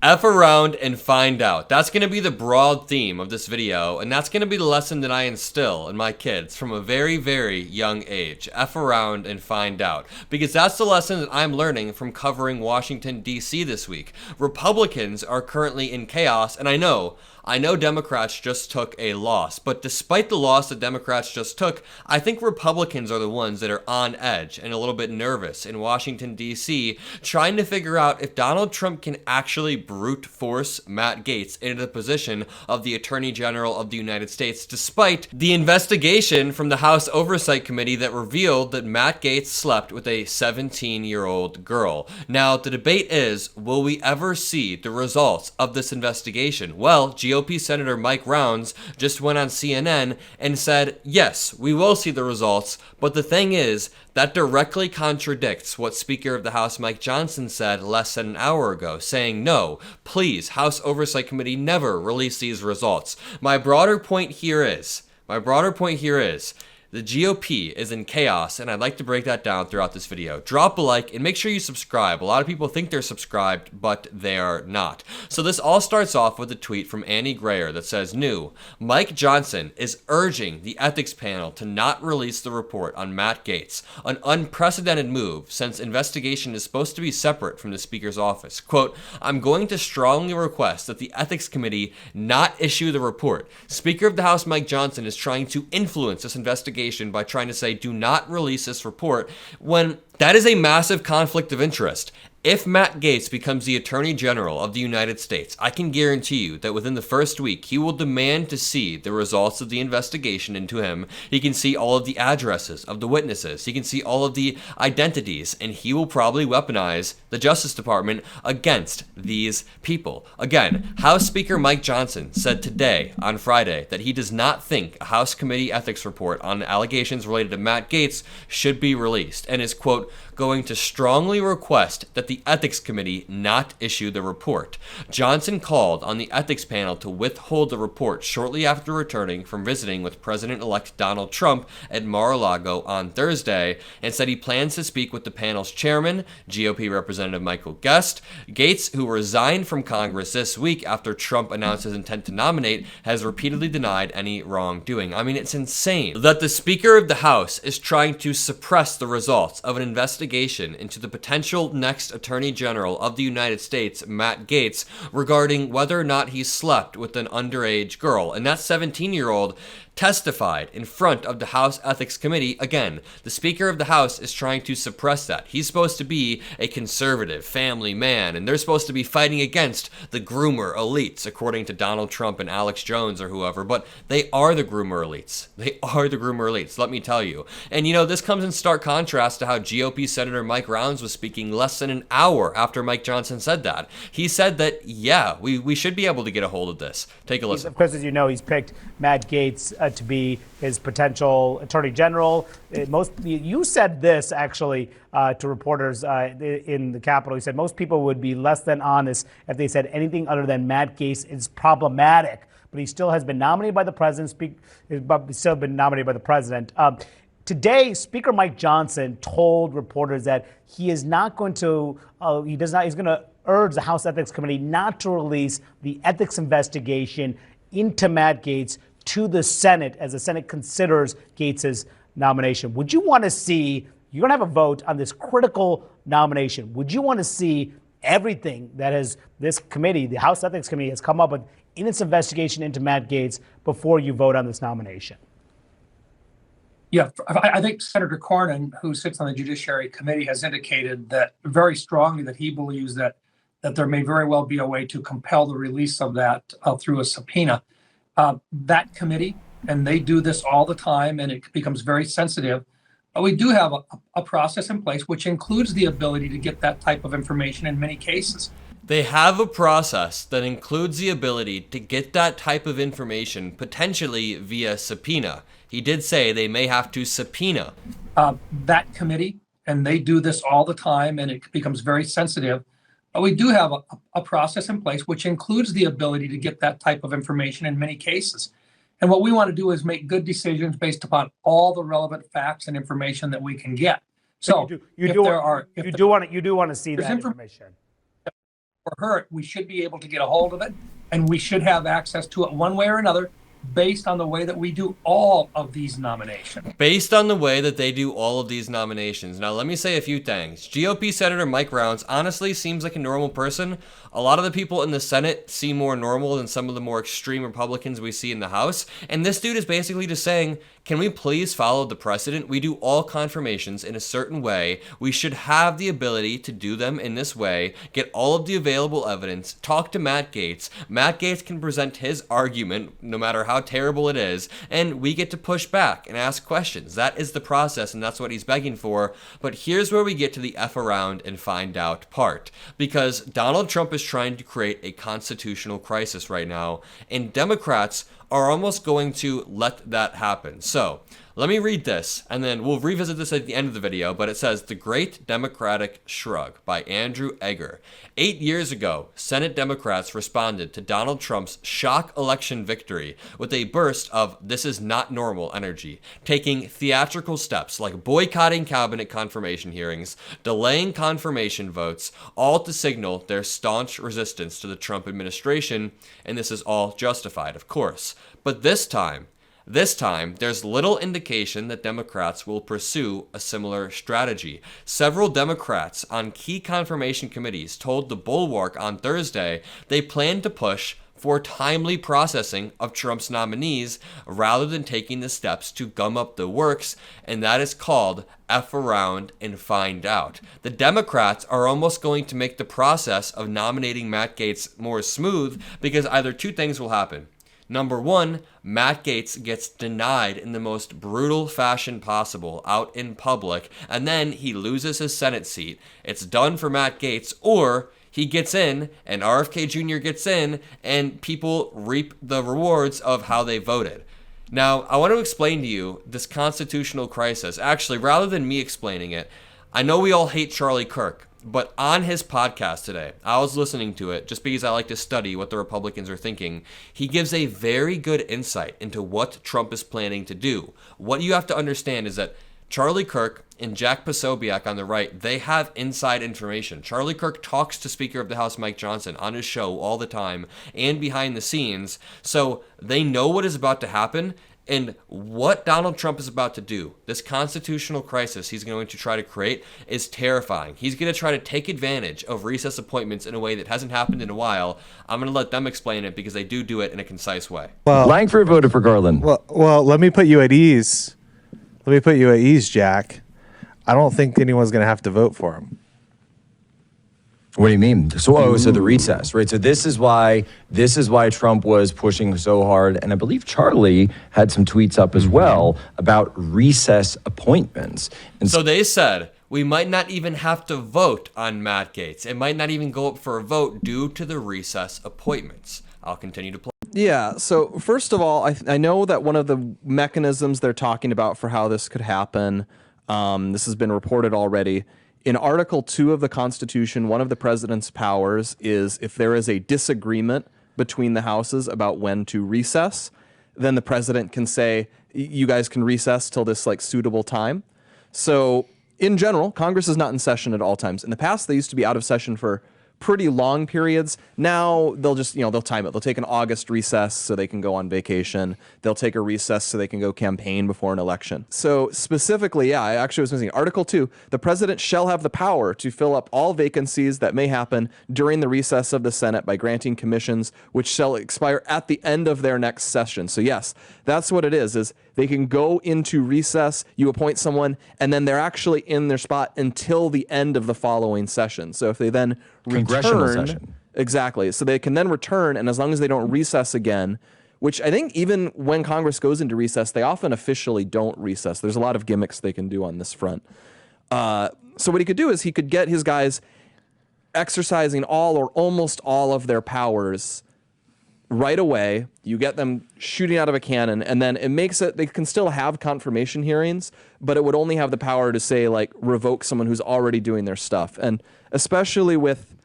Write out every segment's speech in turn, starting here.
F around and find out. That's going to be the broad theme of this video, and that's going to be the lesson that I instill in my kids from a very, very young age. F around and find out. Because that's the lesson that I'm learning from covering Washington, D.C. this week. Republicans are currently in chaos, and I know Democrats just took a loss, but despite the loss that Democrats just took, I think Republicans are the ones that are on edge and a little bit nervous in Washington, D.C., trying to figure out if Donald Trump can actually brute force Matt Gaetz into the position of the Attorney General of the United States, despite the investigation from the House Oversight Committee that revealed that Matt Gaetz slept with a 17-year-old girl. Now, the debate is, will we ever see the results of this investigation? Well, GOP Senator Mike Rounds just went on CNN and said, yes, we will see the results, but the thing is, that directly contradicts what Speaker of the House Mike Johnson said less than an hour ago, saying, no, please, House Oversight Committee never release these results. My broader point here is, the GOP is in chaos, and I'd like to break that down throughout this video. Drop a like and make sure you subscribe. A lot of people think they're subscribed, but they are not. So this all starts off with a tweet from Annie Grayer that says, new, Mike Johnson is urging the ethics panel to not release the report on Matt Gaetz, an unprecedented move since investigation is supposed to be separate from the Speaker's office. Quote, I'm going to strongly request that the ethics committee not issue the report. Speaker of the House Mike Johnson is trying to influence this investigation by trying to say, do not release this report, when that is a massive conflict of interest. If Matt Gaetz becomes the Attorney General of the United States, I can guarantee you that within the first week, he will demand to see the results of the investigation into him. He can see all of the addresses of the witnesses. He can see all of the identities, and he will probably weaponize the Justice Department against these people. Again, House Speaker Mike Johnson said today, on Friday, that he does not think a House Committee ethics report on allegations related to Matt Gaetz should be released, and is, quote, going to strongly request that the Ethics Committee not issue the report. Johnson called on the ethics panel to withhold the report shortly after returning from visiting with President-elect Donald Trump at Mar-a-Lago on Thursday, and said he plans to speak with the panel's chairman, GOP Representative Michael Guest. Gaetz, who resigned from Congress this week after Trump announced his intent to nominate, has repeatedly denied any wrongdoing. I mean, it's insane that the Speaker of the House is trying to suppress the results of an investigation into the potential next Attorney General of the United States, Matt Gaetz, regarding whether or not he slept with an underage girl. And that 17-year-old testified in front of the House Ethics Committee. Again, the Speaker of the House is trying to suppress that. He's supposed to be a conservative family man, and they're supposed to be fighting against the groomer elites, according to Donald Trump and Alex Jones or whoever, but they are the groomer elites. They are the groomer elites, let me tell you. And you know, this comes in stark contrast to how GOP Senator Mike Rounds was speaking less than an hour after Mike Johnson said that. He said that, yeah, we should be able to get a hold of this. Take a listen. Of course, as you know, he's picked Matt Gaetz to be his potential Attorney General. You said this actually to reporters in the Capitol. You said most people would be less than honest if they said anything other than Matt Gaetz is problematic, but he still has been nominated by the president. Today, Speaker Mike Johnson told reporters that he is not going to. He's going to urge the House Ethics Committee not to release the ethics investigation into Matt Gaetz to the Senate as the Senate considers Gaetz's nomination. Would you want to see, you're going to have a vote on this critical nomination, would you want to see everything that this committee, the House Ethics Committee, has come up with in its investigation into Matt Gaetz before you vote on this nomination? Yeah, I think Senator Cornyn, who sits on the Judiciary Committee, has indicated that very strongly that he believes that there may very well be a way to compel the release of that through a subpoena. That committee, and they do this all the time, and it becomes very sensitive. We do have a process in place which includes the ability to get that type of information in many cases. They have a process that includes the ability to get that type of information potentially via subpoena. He did say they may have to subpoena that committee, and they do this all the time, and it becomes very sensitive. We do have a process in place which includes the ability to get that type of information in many cases. And what we want to do is make good decisions based upon all the relevant facts and information that we can get. So you do want to see that information. or hurt, we should be able to get a hold of it, and we should have access to it one way or another, based on the way that we do all of these nominations. Based on the way that they do all of these nominations. Now, let me say a few things. GOP Senator Mike Rounds honestly seems like a normal person. A lot of the people in the Senate seem more normal than some of the more extreme Republicans we see in the House. And this dude is basically just saying, can we please follow the precedent? We do all confirmations in a certain way. We should have the ability to do them in this way, get all of the available evidence, talk to Matt Gaetz. Matt Gaetz can present his argument, no matter how terrible it is, and we get to push back and ask questions. That is the process, and that's what he's begging for. But here's where we get to the F around and find out part. Because Donald Trump is trying to create a constitutional crisis right now, and Democrats are almost going to let that happen. So, let me read this, and then we'll revisit this at the end of the video, but it says, The Great Democratic Shrug by Andrew Egger. 8 years ago, Senate Democrats responded to Donald Trump's shock election victory with a burst of this is not normal energy, taking theatrical steps like boycotting cabinet confirmation hearings, delaying confirmation votes, all to signal their staunch resistance to the Trump administration, and this is all justified, of course. But this time, there's little indication that Democrats will pursue a similar strategy. Several Democrats on key confirmation committees told The Bulwark on Thursday they plan to push for timely processing of Trump's nominees rather than taking the steps to gum up the works, and that is called F around and find out. The Democrats are almost going to make the process of nominating Matt Gaetz more smooth because either two things will happen. Number one, Matt Gaetz gets denied in the most brutal fashion possible out in public, and then he loses his Senate seat. It's done for Matt Gaetz, or he gets in, and RFK Jr. gets in, and people reap the rewards of how they voted. Now, I want to explain to you this constitutional crisis. Actually, rather than me explaining it, I know we all hate Charlie Kirk. But on his podcast today, I was listening to it just because I like to study what the Republicans are thinking. He gives a very good insight into what Trump is planning to do. What you have to understand is that Charlie Kirk and Jack Posobiec on the right, they have inside information. Charlie Kirk talks to Speaker of the House Mike Johnson on his show all the time and behind the scenes, so they know what is about to happen. And what Donald Trump is about to do, this constitutional crisis he's going to try to create, is terrifying. He's going to try to take advantage of recess appointments in a way that hasn't happened in a while. I'm going to let them explain it because they do it in a concise way. Well, Langford voted for Garland. Well, let me put you at ease. Jack. I don't think anyone's going to have to vote for him. What do you mean? So the recess, right? So this is why Trump was pushing so hard, and I believe Charlie had some tweets up as well about recess appointments. And so they said we might not even have to vote on Matt Gaetz. It might not even go up for a vote due to the recess appointments. I'll continue to play. Yeah, so first of all, I know that one of the mechanisms they're talking about for how this could happen, this has been reported already. In Article 2 of the Constitution, one of the president's powers is if there is a disagreement between the houses about when to recess, then the president can say, you guys can recess till this suitable time. So in general, Congress is not in session at all times. In the past, they used to be out of session for pretty long periods. Now they'll just, they'll time it. They'll take an August recess so they can go on vacation. They'll take a recess so they can go campaign before an election. So specifically, I actually was missing Article 2, the president shall have the power to fill up all vacancies that may happen during the recess of the Senate by granting commissions which shall expire at the end of their next session. So yes, that's what it is they can go into recess, you appoint someone, and then they're actually in their spot until the end of the following session. So if they then Congressional return, session. Exactly. So they can then return, and as long as they don't recess again, which I think even when Congress goes into recess, they often officially don't recess. There's a lot of gimmicks they can do on this front. So what he could do is he could get his guys exercising all or almost all of their powers right away. You get them shooting out of a cannon, and then it makes it, they can still have confirmation hearings, but it would only have the power to say, revoke someone who's already doing their stuff. And especially with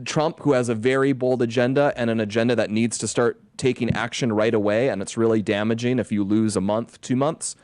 Trump, who has a very bold agenda and an agenda that needs to start taking action right away, and it's really damaging if you lose a month, 2 months,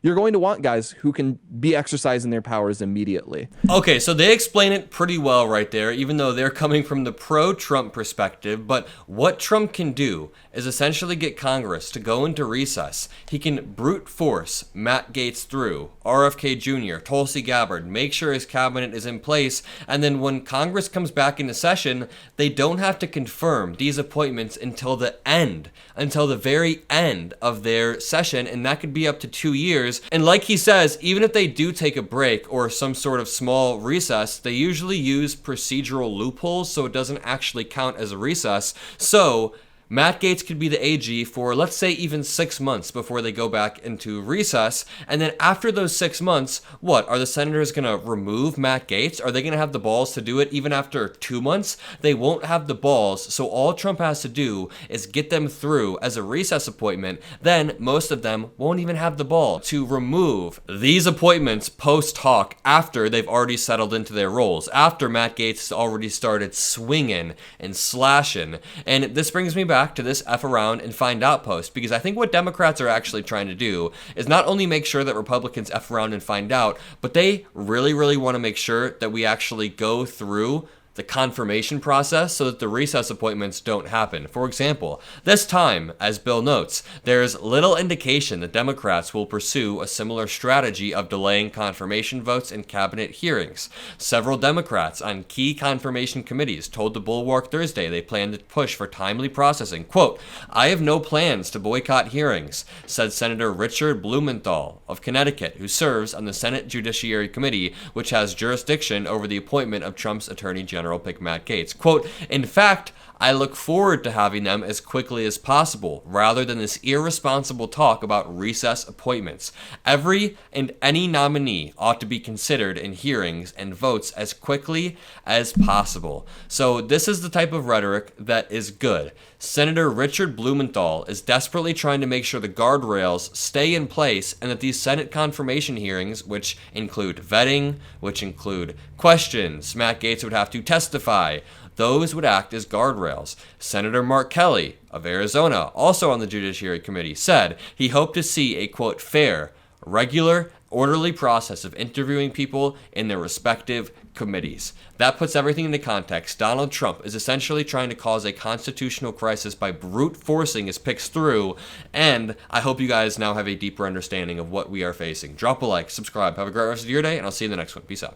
you're going to want guys who can be exercising their powers immediately. Okay, so they explain it pretty well right there, even though they're coming from the pro-Trump perspective. But what Trump can do is essentially get Congress to go into recess. He can brute force Matt Gaetz through, RFK Jr., Tulsi Gabbard, make sure his cabinet is in place, and then when Congress comes back into session, they don't have to confirm these appointments until the end, until the very end of their session, and that could be up to 2 years. And like he says, even if they do take a break or some sort of small recess, they usually use procedural loopholes, so it doesn't actually count as a recess. So Matt Gaetz could be the AG for, let's say, even 6 months before they go back into recess. And then after those 6 months, what? Are the senators going to remove Matt Gaetz? Are they going to have the balls to do it even after 2 months? They won't have the balls. So all Trump has to do is get them through as a recess appointment. Then most of them won't even have the ball to remove these appointments post hoc after they've already settled into their roles, after Matt Gaetz has already started swinging and slashing. And this brings me back to this F around and find out post, because I think what Democrats are actually trying to do is not only make sure that Republicans F around and find out, but they really, really want to make sure that we actually go through the confirmation process so that the recess appointments don't happen. For example, this time, as Bill notes, there's little indication that Democrats will pursue a similar strategy of delaying confirmation votes in cabinet hearings. Several Democrats on key confirmation committees told the Bulwark Thursday they plan to push for timely processing. Quote, "I have no plans to boycott hearings," said Senator Richard Blumenthal of Connecticut, who serves on the Senate Judiciary Committee, which has jurisdiction over the appointment of Trump's Attorney General pick Matt Gaetz. Quote, "In fact, I look forward to having them as quickly as possible, rather than this irresponsible talk about recess appointments. Every and any nominee ought to be considered in hearings and votes as quickly as possible." So this is the type of rhetoric that is good. Senator Richard Blumenthal is desperately trying to make sure the guardrails stay in place and that these Senate confirmation hearings, which include vetting, which include questions, Matt Gaetz would have to testify, those would act as guardrails. Senator Mark Kelly of Arizona, also on the Judiciary Committee, said he hoped to see a, quote, "fair, regular, orderly process of interviewing people in their respective committees." That puts everything into context. Donald Trump is essentially trying to cause a constitutional crisis by brute forcing his picks through, and I hope you guys now have a deeper understanding of what we are facing. Drop a like, subscribe, have a great rest of your day, and I'll see you in the next one. Peace out.